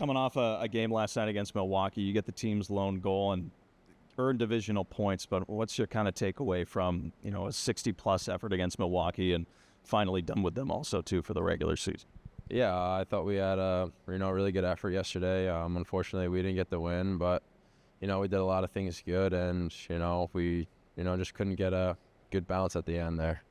Coming off a game last night against Milwaukee, you get the team's lone goal and earn divisional points, but what's your kind of takeaway from, a 60-plus effort against Milwaukee and finally done with them also, too, for the regular season? Yeah, I thought we had a really good effort yesterday. Unfortunately, we didn't get the win, but we did a lot of things good, and we just couldn't get a good balance at the end there.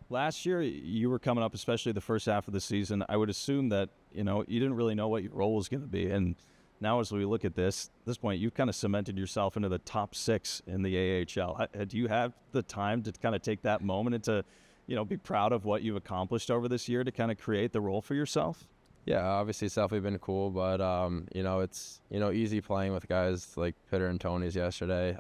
Last year, you were coming up, especially the first half of the season. I would assume that you didn't really know what your role was going to be, and now as we look at this point, you've kind of cemented yourself into the top 6 in the AHL. Do you have the time to kind of take that moment and to be proud of what you've accomplished over this year to kind of create the role for yourself? Yeah, obviously it's definitely been cool, but it's easy playing with guys like Pitter and Tony's yesterday.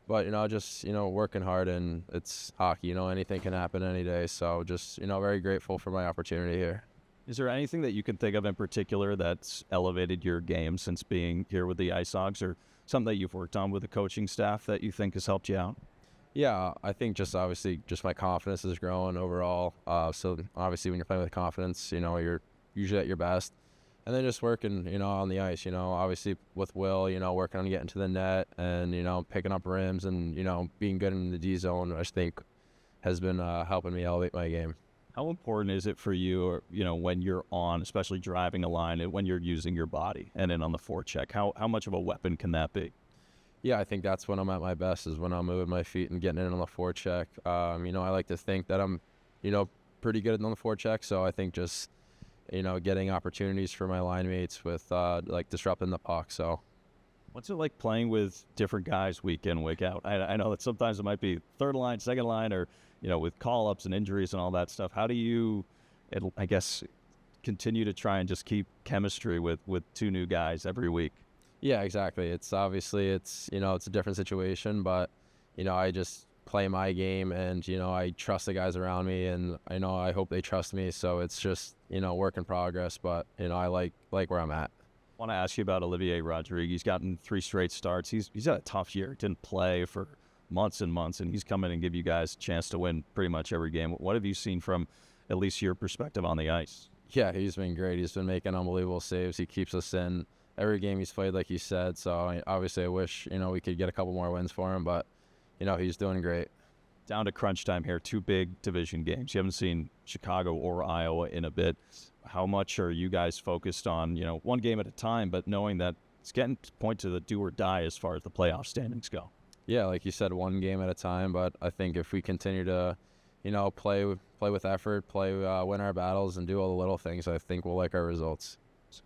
But just working hard, and it's hockey. Anything can happen any day. So just very grateful for my opportunity here. Is there anything that you can think of in particular that's elevated your game since being here with the IceHogs, or something that you've worked on with the coaching staff that you think has helped you out? Yeah, I think just obviously just my confidence is growing overall. So obviously when you're playing with confidence, you're usually at your best. And then just working, on the ice, obviously with Will, working on getting to the net and, picking up rims and, being good in the D zone, I think has been helping me elevate my game. How important is it for you, or, when you're on, especially driving a line, and when you're using your body and then on the forecheck? How much of a weapon can that be? Yeah, I think that's when I'm at my best, is when I'm moving my feet and getting in on the forecheck. I like to think that I'm, pretty good on the forecheck, so I think just getting opportunities for my line mates with disrupting the puck. So what's it like playing with different guys week in, week out? I know that sometimes it might be third line, second line, or with call-ups and injuries and all that stuff. How do you, I guess, continue to try and just keep chemistry with 2 new guys every week? Yeah, exactly. It's obviously it's a different situation, but I just play my game, and I trust the guys around me, and I hope they trust me. So it's just work in progress, but I like where I'm at. I want to ask you about Olivier Rodrigue. He's gotten 3 straight starts. He's had a tough year. Didn't play for months and months, and he's come in and give you guys a chance to win pretty much every game. What have you seen from at least your perspective on the ice? Yeah, he's been great. He's been making unbelievable saves. He keeps us in every game he's played, like you said. So obviously I wish we could get a couple more wins for him, but he's doing great. Down to crunch time here, 2 big division games. You haven't seen Chicago or Iowa in a bit. How much are you guys focused on, one game at a time, but knowing that it's getting to point to the do or die as far as the playoff standings go? Yeah, like you said, one game at a time. But I think if we continue to, play with effort, win our battles, and do all the little things, I think we'll like our results. Thanks.